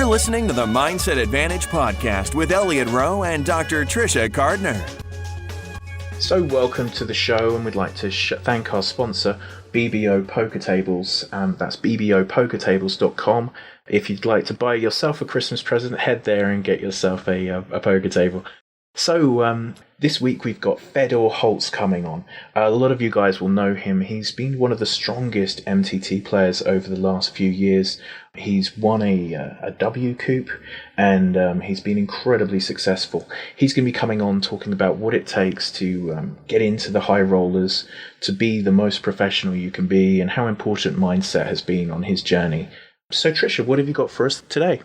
listening to the Mindset Advantage podcast with Elliot Rowe and Dr. Tricia Gardner. So welcome to the show, and we'd like to thank our sponsor, BBO Poker Tables. That's bbpokertables.com. If you'd like to buy yourself a Christmas present, head there and get yourself a poker table. So this week we've got Fedor Holz coming on. A lot of you guys will know him. He's been one of the strongest MTT players over the last few years. He's won a WCOOP, and he's been incredibly successful. He's going to be coming on talking about what it takes to get into the high rollers, to be the most professional you can be, and how important mindset has been on his journey. So Tricia, what have you got for us today?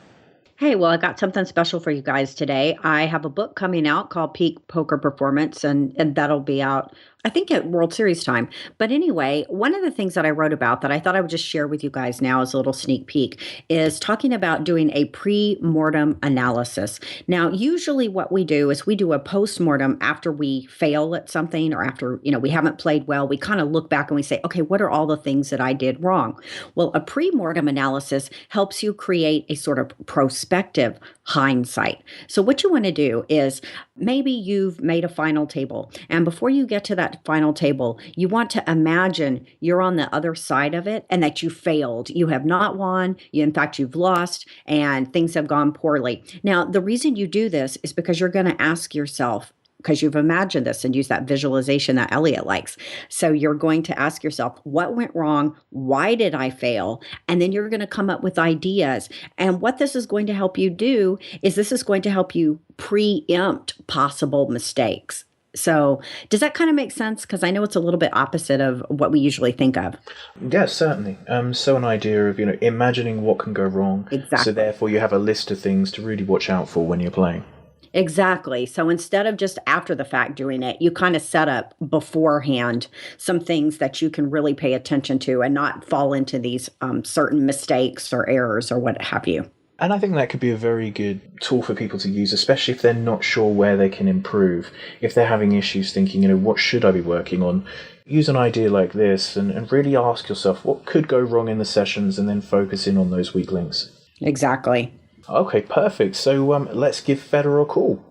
Hey, well, I got something special for you guys today. I have a book coming out called Peak Poker Performance, and that'll be out, I think, at World Series time. But anyway, one of the things that I wrote about that I thought I would just share with you guys now as a little sneak peek is talking about doing a pre-mortem analysis. Now, usually what we do is we do a post-mortem after we fail at something, or after, we haven't played well. We kind of look back and we say, okay, what are all the things that I did wrong? Well, a pre-mortem analysis helps you create a sort of prospective hindsight. So what you want to do is maybe you've made a final table, and before you get to that final table, you want to imagine you're on the other side of it and that you failed. You have not won. In fact, you've lost and things have gone poorly. Now, the reason you do this is because you're going to ask yourself, because you've imagined this and used that visualization that Elliot likes. So you're going to ask yourself, what went wrong? Why did I fail? And then you're going to come up with ideas. And what this is going to help you do is this is going to help you preempt possible mistakes. So does that kind of make sense? Because I know it's a little bit opposite of what we usually think of. Yes, certainly. So an idea of, imagining what can go wrong. Exactly. So therefore you have a list of things to really watch out for when you're playing. Exactly. So instead of just after the fact doing it, you kind of set up beforehand some things that you can really pay attention to and not fall into these certain mistakes or errors or what have you. And I think that could be a very good tool for people to use, especially if they're not sure where they can improve. If they're having issues thinking, what should I be working on? Use an idea like this and really ask yourself what could go wrong in the sessions, and then focus in on those weak links. Exactly. Okay, perfect. So let's give Fedor a call.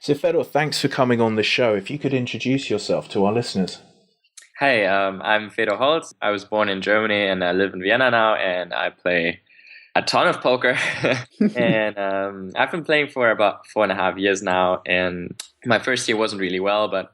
So Fedor, thanks for coming on the show. If you could introduce yourself to our listeners. Hey, I'm Fedor Holz. I was born in Germany and I live in Vienna now, and I play a ton of poker. And I've been playing for about 4.5 years now. And my first year wasn't really well, but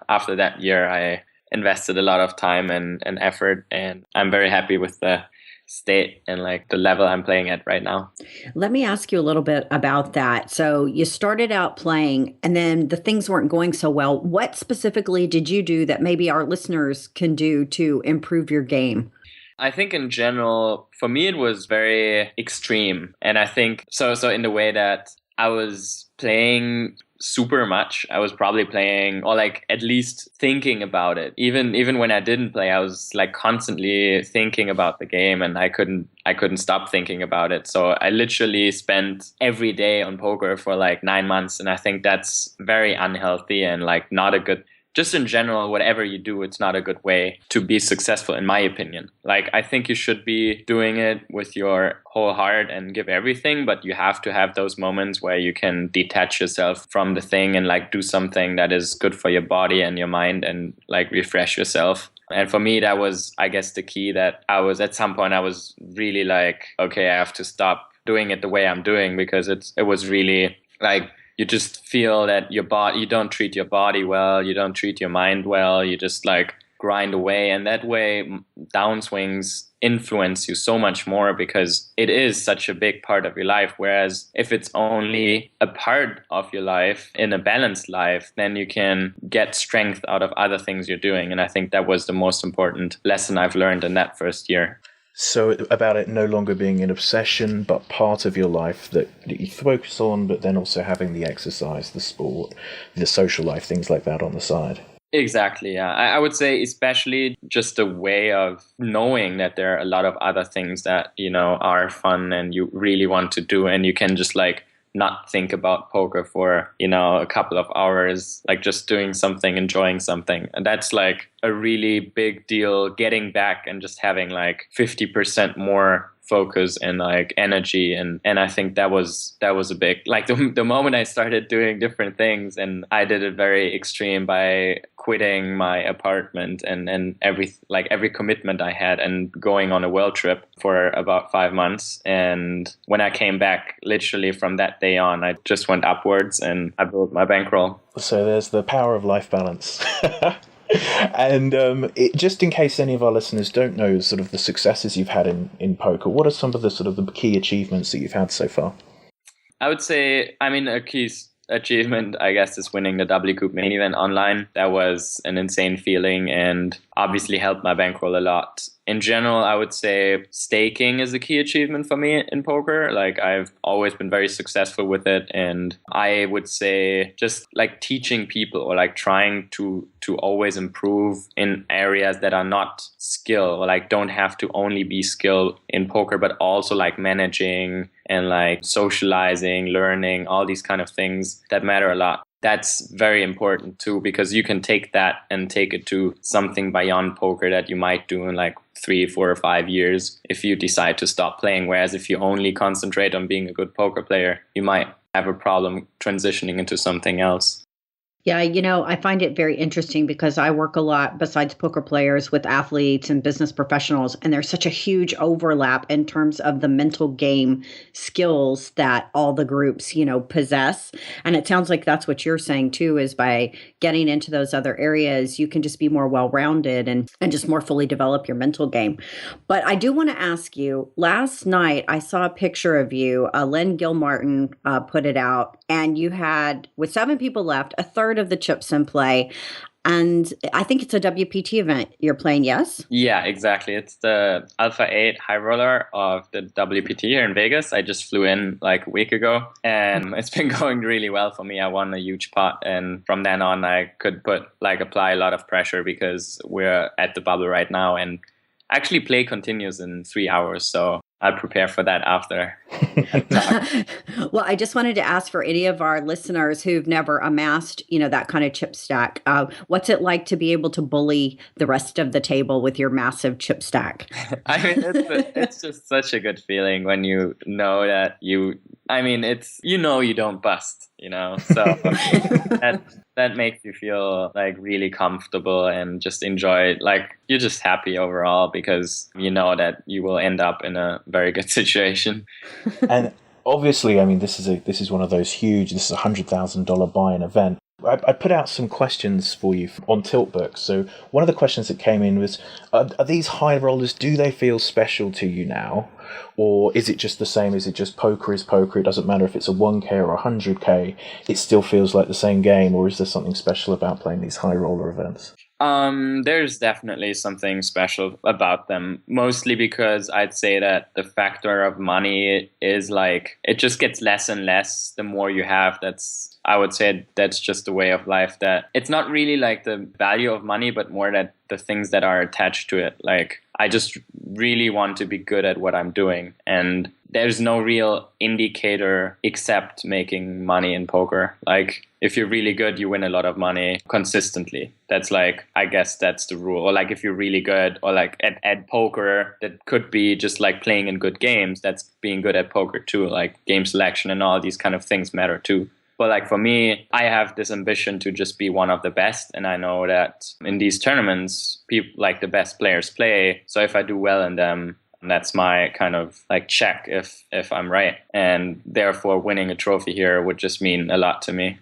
after that year, I invested a lot of time and effort, and I'm very happy with the state and the level I'm playing at right now. Let me ask you a little bit about that. So you started out playing and then the things weren't going so well. What specifically did you do that maybe our listeners can do to improve your game? I think in general, for me, it was very extreme. And I think so in the way that I was playing super much. I was probably playing, or at least thinking about it. Even when I didn't play, I was constantly thinking about the game, and I couldn't stop thinking about it. So I literally spent every day on poker for 9 months, and I think that's very unhealthy and not a good. Just in general, whatever you do, it's not a good way to be successful, in my opinion. I think you should be doing it with your whole heart and give everything, but you have to have those moments where you can detach yourself from the thing and do something that is good for your body and your mind and refresh yourself. And for me, that was, I guess, the key, that I was at some point, I was really okay, I have to stop doing it the way I'm doing, because it was really you just feel that you don't treat your body well, you don't treat your mind well, you just grind away. And that way, downswings influence you so much more, because it is such a big part of your life. Whereas if it's only a part of your life in a balanced life, then you can get strength out of other things you're doing. And I think that was the most important lesson I've learned in that first year. So about it no longer being an obsession, but part of your life that you focus on, but then also having the exercise, the sport, the social life, things like that on the side. Exactly, yeah. I would say especially just a way of knowing that there are a lot of other things that, are fun and you really want to do, and you can just not think about poker for, a couple of hours, just doing something, enjoying something. And that's a really big deal, getting back and just having 50% more focus and like energy, and I think that was a big, like, the moment I started doing different things, and I did it very extreme by quitting my apartment and every commitment I had, and going on a world trip for about 5 months. And when I came back, literally from that day on, I just went upwards and I built my bankroll. So there's the power of life balance. And just in case any of our listeners don't know sort of the successes you've had in poker, what are some of the sort of the key achievements that you've had so far? I would say, I mean, a key achievement, I guess, is winning the WCOOP Main Event online. That was an insane feeling and obviously helped my bankroll a lot. In general, I would say staking is a key achievement for me in poker. Like, I've always been very successful with it. And I would say just like teaching people, or like trying to always improve in areas that are not skill, or like don't have to only be skill in poker, but also like managing and like socializing, learning, all these kind of things that matter a lot. That's very important too, because you can take that and take it to something beyond poker that you might do in like 3, 4, or 5 years if you decide to stop playing. Whereas if you only concentrate on being a good poker player, you might have a problem transitioning into something else. Yeah, I find it very interesting because I work a lot besides poker players with athletes and business professionals, and there's such a huge overlap in terms of the mental game skills that all the groups, possess. And it sounds like that's what you're saying too, is by getting into those other areas, you can just be more well-rounded and just more fully develop your mental game. But I do want to ask you, last night I saw a picture of you, Len Gilmartin put it out, and you had, with 7 people left, a third of the chips in play. And I think it's a WPT event you're playing, yes? Yeah, exactly. It's the Alpha 8 high roller of the WPT here in Vegas. I just flew in like a week ago, and it's been going really well for me. I won a huge pot, and from then on I could apply a lot of pressure because we're at the bubble right now, and actually play continues in 3 hours. So I'll prepare for that after. Well, I just wanted to ask for any of our listeners who've never amassed, that kind of chip stack. What's it like to be able to bully the rest of the table with your massive chip stack? I mean, it's just such a good feeling when you know that you don't bust, so that makes you feel like really comfortable and just enjoy, like, you're just happy overall because you know that you will end up in a very good situation. And obviously, I mean, this is one of those huge, this is $100,000 buy-in event. I put out some questions for you on Tiltbook. So one of the questions that came in was, are these high rollers, do they feel special to you now? Or is it just the same? Is it just poker is poker? It doesn't matter if it's a 1K or a 100K. It still feels like the same game. Or is there something special about playing these high roller events? There's definitely something special about them, mostly because I'd say that the factor of money is like, it just gets less and less the more you have. I would say that's just the way of life, that it's not really like the value of money, but more that the things that are attached to it. Like, I just really want to be good at what I'm doing. And there's no real indicator except making money in poker. Like, if you're really good, you win a lot of money consistently. That's like, I guess that's the rule. Or like, if you're really good, or like at poker, that could be just like playing in good games. That's being good at poker too. Like, game selection and all these kind of things matter too. But like, for me, I have this ambition to just be one of the best. And I know that in these tournaments, people, like, the best players play. So if I do well in them, that's my kind of like check if I'm right. And therefore winning a trophy here would just mean a lot to me.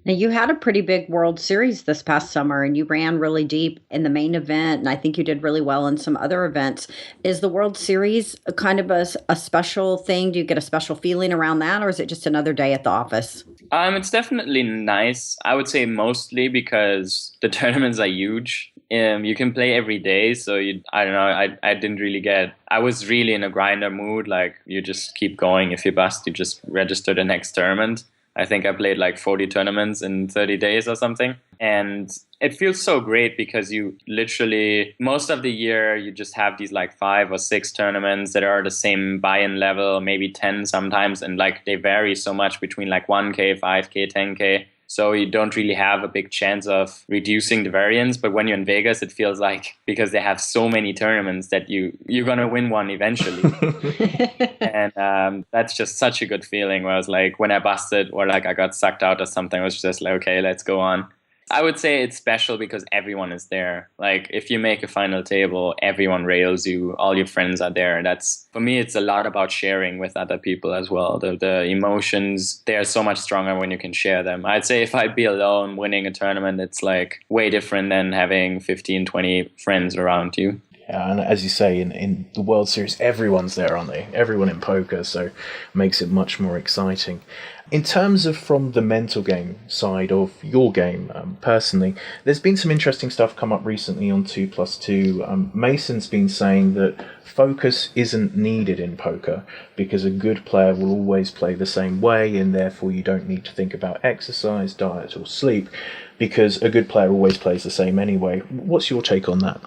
Now, you had a pretty big World Series this past summer, and you ran really deep in the main event, and I think you did really well in some other events. Is the World Series kind of a special thing? Do you get a special feeling around that, or is it just another day at the office? It's definitely nice. I would say mostly because the tournaments are huge. You can play every day, so I don't know, I didn't really I was really in a grinder mood. Like, you just keep going. If you bust, you just register the next tournament. I think I played like 40 tournaments in 30 days or something. And it feels so great because you literally, most of the year, you just have these like 5 or 6 tournaments that are the same buy-in level, maybe 10 sometimes. And like, they vary so much between like 1K, 5K, 10K. So you don't really have a big chance of reducing the variance. But when you're in Vegas, it feels like because they have so many tournaments that you're going to win one eventually. And that's just such a good feeling where I was like, when I busted or like I got sucked out or something, I was just like, okay, let's go on. I would say it's special because everyone is there. Like if you make a final table, everyone rails you, all your friends are there. That's, for me, it's a lot about sharing with other people as well. The emotions, they are so much stronger when you can share them. I'd say if I'd be alone winning a tournament, it's like way different than having 15, 20 friends around you. Yeah, and as you say, in the World Series, everyone's there, aren't they? Everyone in poker, so it makes it much more exciting. In terms of from the mental game side of your game, personally, there's been some interesting stuff come up recently on 2+2. Mason's been saying that focus isn't needed in poker because a good player will always play the same way, and therefore you don't need to think about exercise, diet, or sleep because a good player always plays the same anyway. What's your take on that?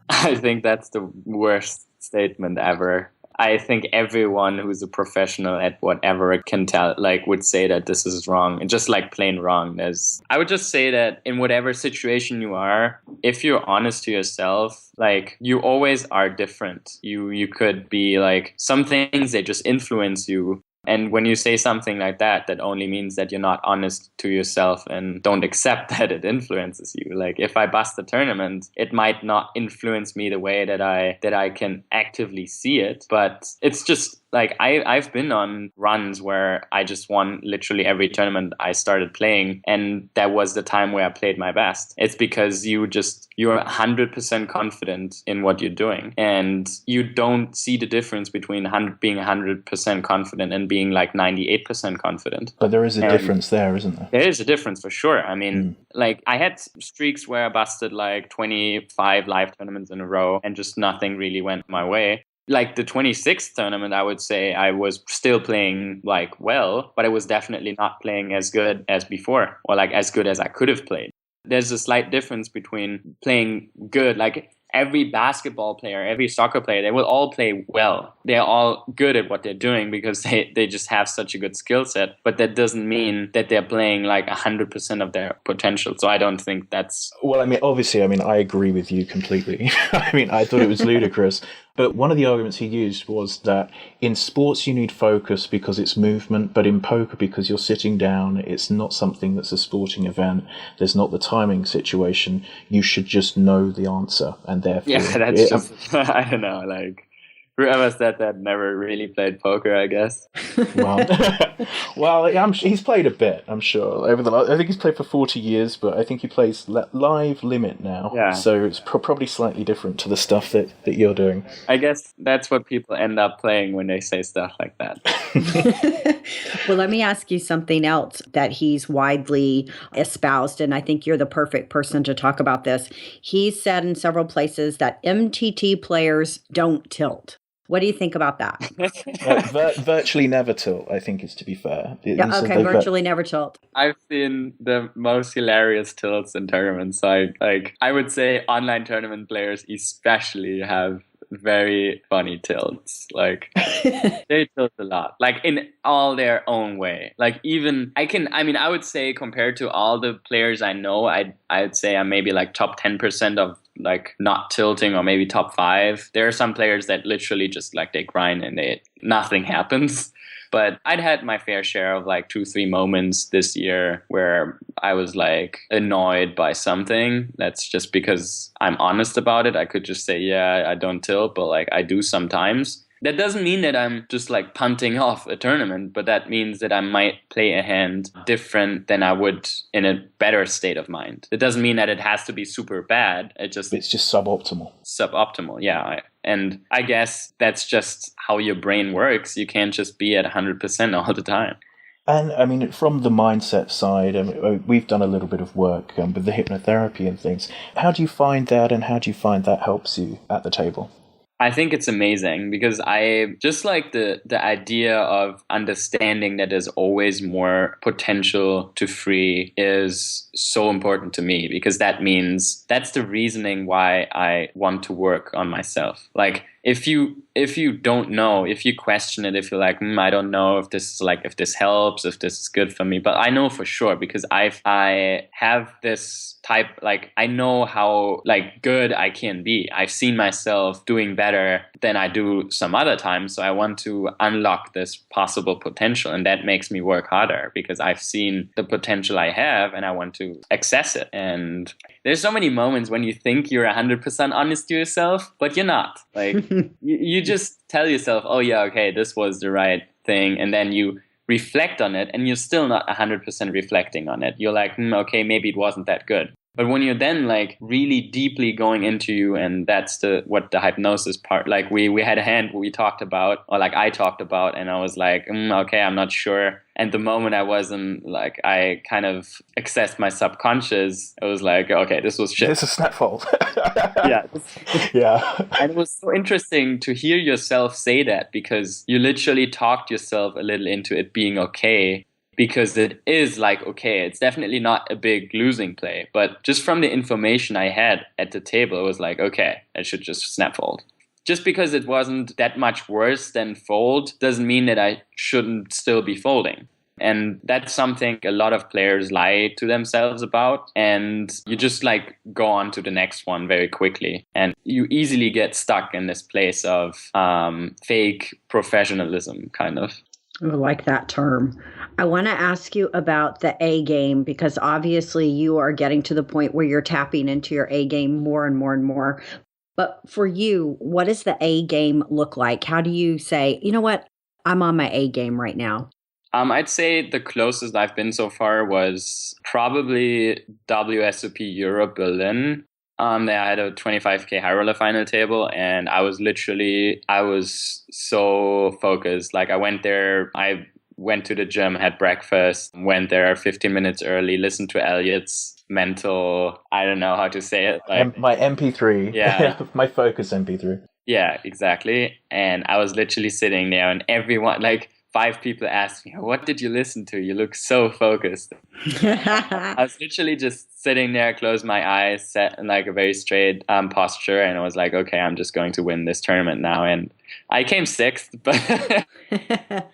I think that's the worst statement ever. I think everyone who's a professional at whatever can tell, like, would say that this is wrong. It's just like plain wrong. I would just say that in whatever situation you are, if you're honest to yourself, like, you always are different. You could be like, some things, they just influence you. And when you say something like that, that only means that you're not honest to yourself and don't accept that it influences you. Like if I bust a tournament, it might not influence me the way that I can actively see it. But it's just like I've been on runs where I just won literally every tournament I started playing. And that was the time where I played my best. It's because you're 100% confident in what you're doing. And you don't see the difference between being 100% confident and being like 98% confident. But there is a difference there, isn't there? There is a difference for sure. I mean, like I had streaks where I busted like 25 live tournaments in a row and just nothing really went my way. Like the 26th tournament, I would say I was still playing like well, but I was definitely not playing as good as before or like as good as I could have played. There's a slight difference between playing good, like every basketball player, every soccer player, they will all play well. They're all good at what they're doing because they just have such a good skill set. But that doesn't mean that they're playing like 100% of their potential. So I don't think that's... Well, I mean, obviously, I agree with you completely. I thought it was ludicrous. But one of the arguments he used was that in sports you need focus because it's movement, but in poker because you're sitting down, it's not something that's a sporting event. There's not the timing situation. You should just know the answer, and therefore... Yeah, that's just... I don't know, like... Whoever said that never really played poker, I guess. Well, he's played a bit, I'm sure. I think he's played for 40 years, but I think he plays live limit now. Yeah. So it's probably slightly different to the stuff that you're doing. I guess that's what people end up playing when they say stuff like that. Well, let me ask you something else that he's widely espoused, and I think you're the perfect person to talk about this. He's said in several places that MTT players don't tilt. What do you think about that? Virtually never tilt, I think, is to be fair. Virtually never tilt. I've seen the most hilarious tilts in tournaments. I would say online tournament players especially have very funny tilts. Like they tilt a lot, like in all their own way. Like even I would say compared to all the players I know, I'd say I'm maybe like top 10% of like not tilting, or maybe top 5. There are some players that literally just like they grind and nothing happens. But I'd had my fair share of like 2-3 moments this year where I was like annoyed by something. That's just because I'm honest about it. I could just say, yeah, I don't tilt, but like I do sometimes. That doesn't mean that I'm just like punting off a tournament, but that means that I might play a hand different than I would in a better state of mind. It doesn't mean that it has to be super bad. It's just suboptimal. Suboptimal, yeah. And I guess that's just how your brain works. You can't just be at 100% all the time. And I mean, from the mindset side, we've done a little bit of work with the hypnotherapy and things. How do you find that, and how do you find that helps you at the table? I think it's amazing because I just like the idea of understanding that there's always more potential to free is so important to me, because that means that's the reasoning why I want to work on myself. Like if you don't know, if you question it, if you're like, I don't know if this is like, if this helps, if this is good for me, but I know for sure because I have this type, like I know how like good I can be. I've seen myself doing better than I do some other times. So I want to unlock this possible potential, and that makes me work harder because I've seen the potential I have and I want to access it. And there's so many moments when you think you're 100% honest to yourself, but you're not. Like you just tell yourself, oh yeah, okay, this was the right thing. And then you reflect on it and you're still not 100% reflecting on it. You're like, okay, maybe it wasn't that good. But when you're then like really deeply going into you, and that's what the hypnosis part, like we had a hand we talked about, or like I talked about, and I was like, okay, I'm not sure. And the moment I wasn't, like, I kind of accessed my subconscious, I was like, okay, this was shit. This is snapfold. Yeah. Yeah. And it was so interesting to hear yourself say that, because you literally talked yourself a little into it being okay. Because it is like, okay, it's definitely not a big losing play. But just from the information I had at the table, it was like, okay, I should just snap fold. Just because it wasn't that much worse than fold doesn't mean that I shouldn't still be folding. And that's something a lot of players lie to themselves about. And you just like go on to the next one very quickly. And you easily get stuck in this place of fake professionalism, kind of. I like that term. I want to ask you about the A game, because obviously you are getting to the point where you're tapping into your A game more and more and more. But for you, what does the A game look like? How do you say, you know what, I'm on my A game right now? I'd say the closest I've been so far was probably WSOP Europe Berlin. There I had a 25K high roller final table, and I was so focused. Like I went there, I went to the gym, had breakfast, went there 15 minutes early, listened to Elliot's mental, I don't know how to say it. Like, my MP3. Yeah. My Focus MP3. Yeah, exactly. And I was literally sitting there, and everyone, like 5 people asked me, what did you listen to? You look so focused. I was literally just sitting there, closed my eyes, set in like a very straight posture, and I was like, okay, I'm just going to win this tournament now. And I came 6th,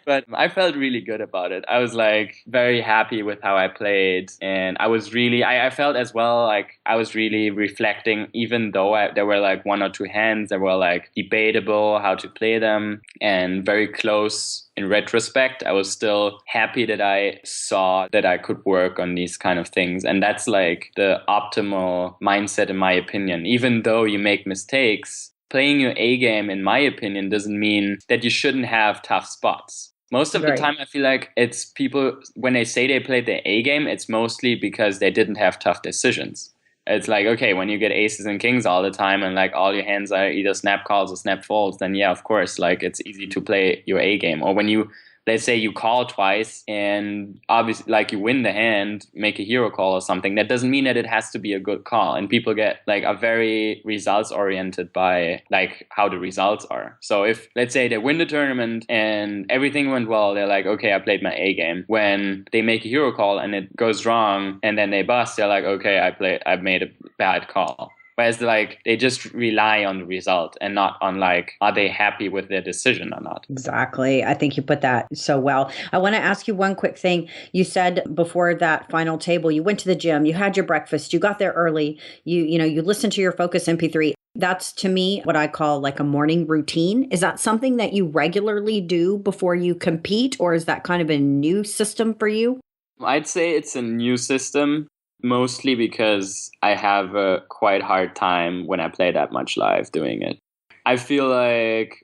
but I felt really good about it. I was like very happy with how I played, and I was really, I felt as well like I was really reflecting, even though there were like 1 or 2 hands that were like debatable how to play them and very close. In retrospect, I was still happy that I saw that I could work on these kind of things. And that's like the optimal mindset, in my opinion. Even though you make mistakes, playing your A game, in my opinion, doesn't mean that you shouldn't have tough spots. Most of the time, I feel like it's people, when they say they played their A game, it's mostly because they didn't have tough decisions. It's like, okay, when you get aces and kings all the time and like all your hands are either snap calls or snap folds, then yeah, of course, like it's easy to play your A game. Or when you, let's say you call twice and obviously like you win the hand, make a hero call or something, that doesn't mean that it has to be a good call. And people get like are very results oriented by like how the results are. So if let's say they win the tournament and everything went well, they're like, okay, I played my A game. When they make a hero call and it goes wrong and then they bust, they're like, okay, I've made a bad call. Whereas like they just rely on the result and not on like, are they happy with their decision or not? Exactly. I think you put that so well. I want to ask you one quick thing. You said before that final table, you went to the gym, you had your breakfast, you got there early, you listened to your Focus MP3. That's to me what I call like a morning routine. Is that something that you regularly do before you compete, or is that kind of a new system for you? I'd say it's a new system. Mostly because I have a quite hard time when I play that much live doing it. I feel like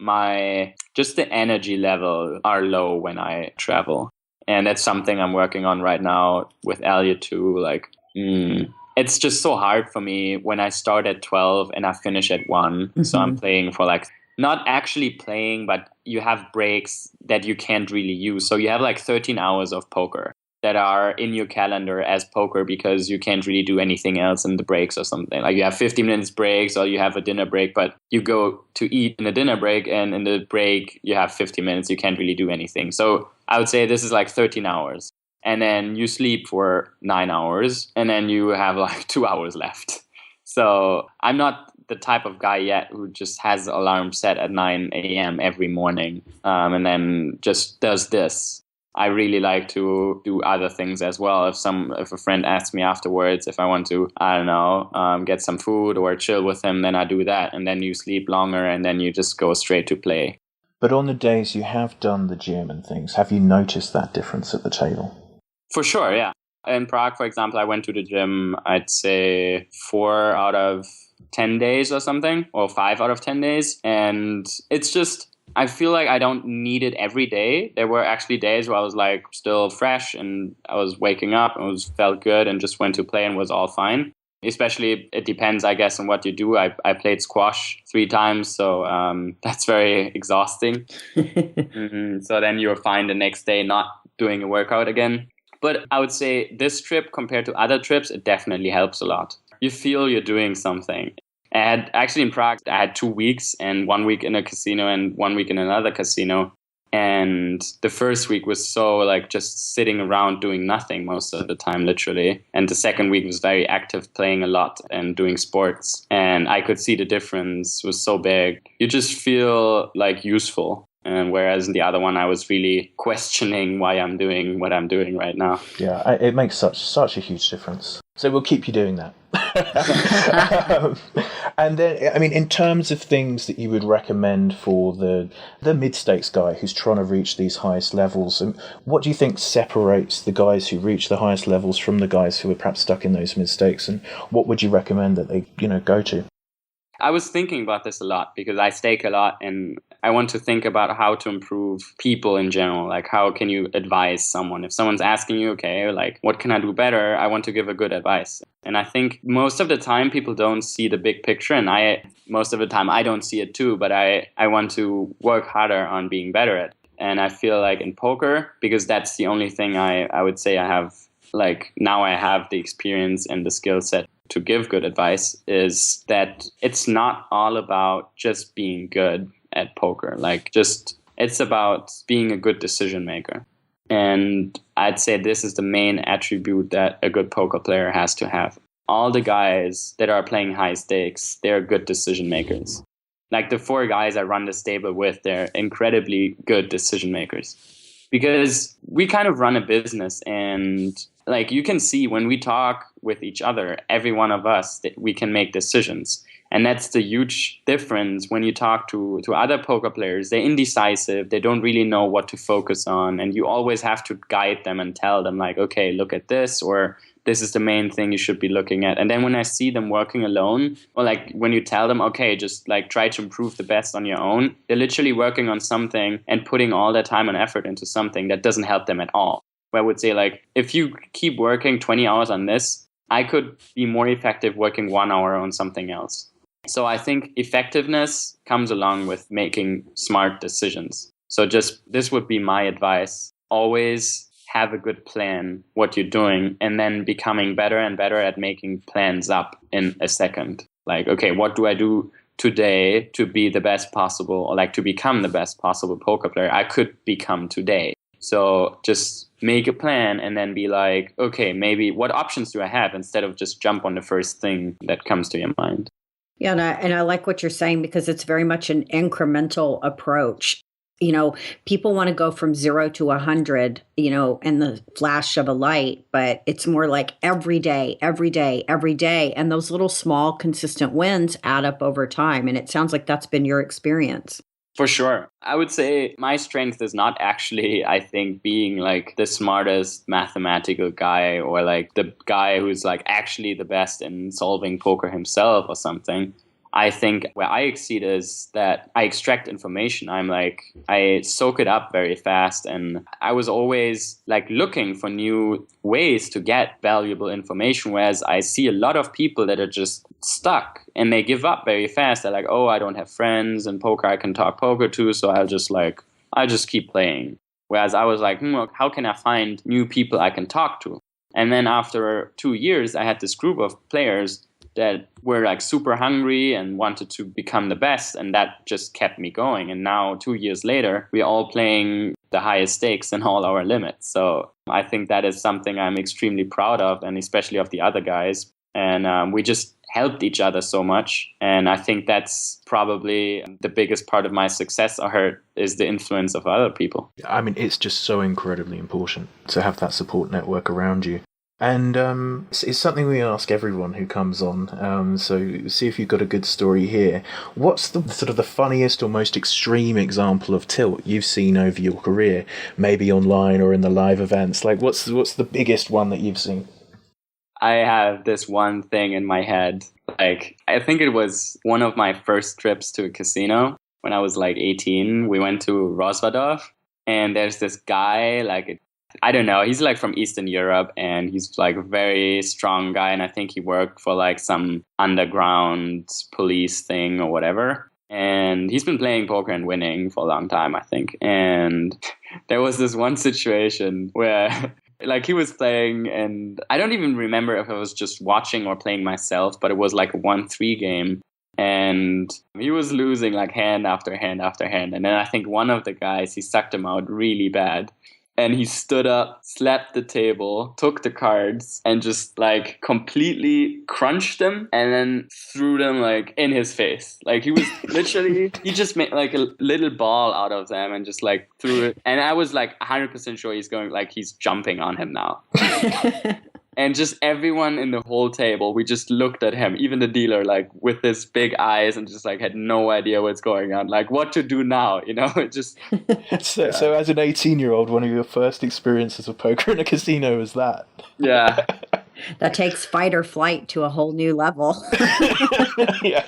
just the energy level are low when I travel. And that's something I'm working on right now with Elliot too. Like, it's just so hard for me when I start at 12 and I finish at 1. Mm-hmm. So I'm playing for like, not actually playing, but you have breaks that you can't really use. So you have like 13 hours of poker that are in your calendar as poker because you can't really do anything else in the breaks or something. Like you have 15 minutes breaks or you have a dinner break, but you go to eat in the dinner break and in the break you have 50 minutes. You can't really do anything. So I would say this is like 13 hours. And then you sleep for 9 hours and then you have like 2 hours left. So I'm not the type of guy yet who just has the alarm set at 9 a.m. every morning and then just does this. I really like to do other things as well. If a friend asks me afterwards if I want to, I don't know, get some food or chill with him, then I do that. And then you sleep longer and then you just go straight to play. But on the days you have done the gym and things, have you noticed that difference at the table? For sure, yeah. In Prague, for example, I went to the gym, I'd say 4 out of 10 days or something, or 5 out of 10 days. And it's just, I feel like I don't need it every day. There were actually days where I was like still fresh and I was waking up and felt good and just went to play and was all fine. Especially, it depends, I guess, on what you do. I played squash 3 times, so that's very exhausting. So then you're fine the next day not doing a workout again. But I would say this trip compared to other trips, it definitely helps a lot. You feel you're doing something. Actually in Prague, I had 2 weeks, and 1 week in a casino and 1 week in another casino. And the first week was so like just sitting around doing nothing most of the time, literally. And the second week was very active, playing a lot and doing sports. And I could see the difference was so big. You just feel like useful. And whereas in the other one, I was really questioning why I'm doing what I'm doing right now. Yeah, it makes such a huge difference. So we'll keep you doing that. And then, I mean, in terms of things that you would recommend for the mid-stakes guy who's trying to reach these highest levels, what do you think separates the guys who reach the highest levels from the guys who are perhaps stuck in those mid-stakes? And what would you recommend that they, go to? I was thinking about this a lot because I stake a lot and I want to think about how to improve people in general. Like, how can you advise someone? If someone's asking you, okay, like, what can I do better? I want to give a good advice. And I think most of the time people don't see the big picture. And most of the time I don't see it too, but I want to work harder on being better at it. And I feel like in poker, because that's the only thing I would say I have, like, now I have the experience and the skill set to give good advice, is that it's not all about just being good at poker. Like, it's about being a good decision maker. And I'd say this is the main attribute that a good poker player has to have. All the guys that are playing high stakes, they're good decision makers. Like the 4 guys I run the stable with, they're incredibly good decision makers. Because we kind of run a business, and like you can see when we talk with each other, every one of us, that we can make decisions. And that's the huge difference when you talk to other poker players. They're indecisive. They don't really know what to focus on. And you always have to guide them and tell them like, okay, look at this, or this is the main thing you should be looking at. And then when I see them working alone, or like when you tell them, okay, just like try to improve the best on your own, they're literally working on something and putting all their time and effort into something that doesn't help them at all. I would say, like, if you keep working 20 hours on this, I could be more effective working 1 hour on something else. So I think effectiveness comes along with making smart decisions. So just this would be my advice. Always have a good plan, what you're doing, and then becoming better and better at making plans up in a second. Like, okay, what do I do today to be the best possible, or like to become the best possible poker player I could become today? So just make a plan and then be like, okay, maybe what options do I have, instead of just jump on the first thing that comes to your mind. Yeah, and I like what you're saying, because it's very much an incremental approach. People want to go from 0 to 100, in the flash of a light, but it's more like every day. And those little small consistent wins add up over time. And it sounds like that's been your experience. For sure. I would say my strength is not actually, I think, being like the smartest mathematical guy, or like the guy who's like actually the best in solving poker himself or something. I think where I exceed is that I extract information. I soak it up very fast. And I was always like looking for new ways to get valuable information. Whereas I see a lot of people that are just stuck and they give up very fast. They're like, oh, I don't have friends in poker I can talk poker to. So I'll just keep playing. Whereas I was like, how can I find new people I can talk to? And then after 2 years, I had this group of players that were like super hungry and wanted to become the best. And that just kept me going. And now 2 years later, we're all playing the highest stakes in all our limits. So I think that is something I'm extremely proud of, and especially of the other guys. And we just helped each other so much. And I think that's probably the biggest part of my success is the influence of other people. I mean, it's just so incredibly important to have that support network around you. And it's something we ask everyone who comes on. So see if you've got a good story here. What's the sort of the funniest or most extreme example of tilt you've seen over your career, maybe online or in the live events? Like, what's the biggest one that you've seen? I have this one thing in my head. Like, I think it was one of my first trips to a casino when I was like 18. We went to Rosvadov, and there's this guy, like, I don't know, he's like from Eastern Europe, and he's like a very strong guy, and I think he worked for like some underground police thing or whatever. And he's been playing poker and winning for a long time, I think. And there was this one situation where like he was playing, and I don't even remember if I was just watching or playing myself, but it was like a 1-3 game. And he was losing like hand after hand after hand. And then I think one of the guys, he sucked him out really bad. And he stood up, slapped the table, took the cards, and just like completely crunched them and then threw them like in his face. Like he was literally, he just made like a little ball out of them and just like threw it. And I was like 100% sure he's jumping on him now. And just everyone in the whole table, we just looked at him, even the dealer, like with his big eyes, and just like had no idea what's going on, like what to do now, you know? It just. So as an 18-year-old, one of your first experiences of poker in a casino was that. Yeah. That takes fight or flight to a whole new level. Yeah.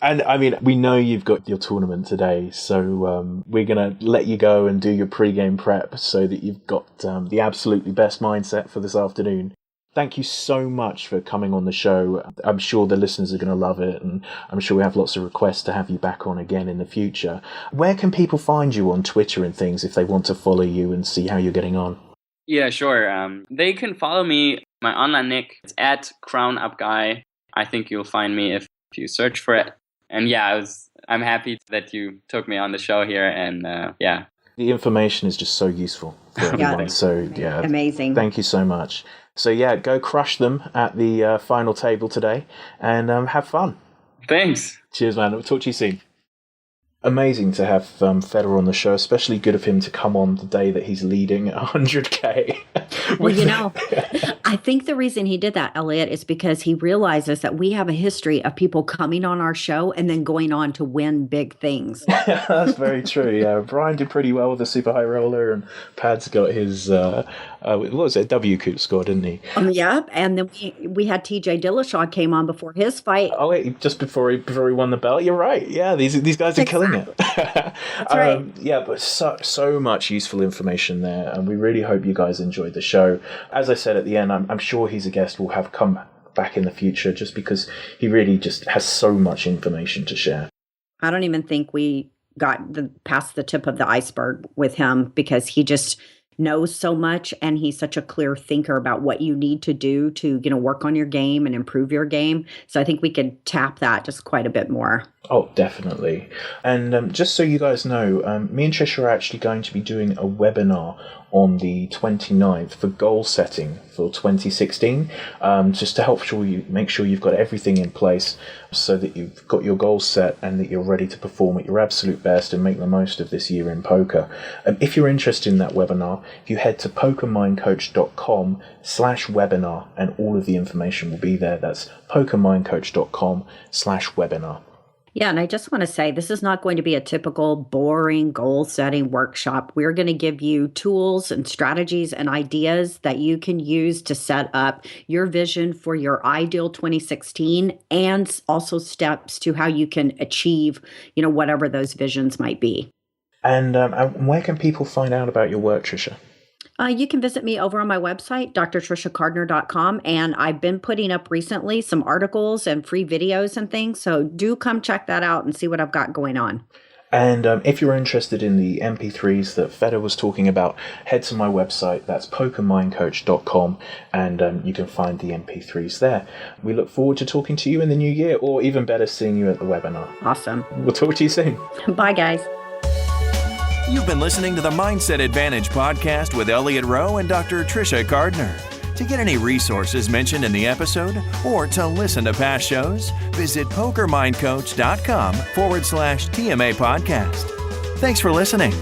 And I mean, we know you've got your tournament today, so we're going to let you go and do your pre-game prep so that you've got the absolutely best mindset for this afternoon. Thank you so much for coming on the show. I'm sure the listeners are going to love it, and I'm sure we have lots of requests to have you back on again in the future. Where can people find you on Twitter and things if they want to follow you and see how you're getting on? Yeah, sure. They can follow me. My online nick is at CrownUpGuy. I think you'll find me if you search for it. And yeah, I'm happy that you took me on the show here, and yeah. The information is just so useful for everyone. Yeah. So yeah, amazing. Thank you so much. So yeah, go crush them at the final table today, and have fun. Thanks. Cheers, man. We'll talk to you soon. Amazing to have Fedor on the show, especially good of him to come on the day that he's leading 100K. Well, you know, I think the reason he did that, Elliot, is because he realizes that we have a history of people coming on our show and then going on to win big things. That's very true. Yeah, Brian did pretty well with the super high roller, and Pad's got his what was it, WCOOP score, didn't he? Yep. And then we had TJ Dillashaw came on before his fight. Oh wait, just before he won the belt. You're right. Yeah, these guys are killing it. That's right. Yeah, but so much useful information there, and we really hope you guys enjoyed the show. As I said at the end, I'm sure he's a guest we'll have come back in the future, just because he really just has so much information to share. I don't even think we got past the tip of the iceberg with him, because he just knows so much, and he's such a clear thinker about what you need to do to, work on your game and improve your game. So I think we could tap that just quite a bit more. Oh, definitely. And just so you guys know, me and Trish are actually going to be doing a webinar on the 29th for goal setting for 2016, just to help make sure you've got everything in place so that you've got your goals set and that you're ready to perform at your absolute best and make the most of this year in poker. If you're interested in that webinar, if you head to pokermindcoach.com/webinar, and all of the information will be there. That's pokermindcoach.com/webinar. Yeah, and I just want to say, this is not going to be a typical boring goal-setting workshop. We're going to give you tools and strategies and ideas that you can use to set up your vision for your ideal 2016, and also steps to how you can achieve, whatever those visions might be. And where can people find out about your work, Tricia? You can visit me over on my website, drtriciacardner.com, and I've been putting up recently some articles and free videos and things, so do come check that out and see what I've got going on. And if you're interested in the MP3s that Fedor was talking about, head to my website, that's pokermindcoach.com, and you can find the MP3s there. We look forward to talking to you in the new year, or even better, seeing you at the webinar. Awesome. We'll talk to you soon. Bye, guys. You've been listening to the Mindset Advantage podcast with Elliot Rowe and Dr. Tricia Gardner. To get any resources mentioned in the episode or to listen to past shows, visit pokermindcoach.com/TMA podcast. Thanks for listening.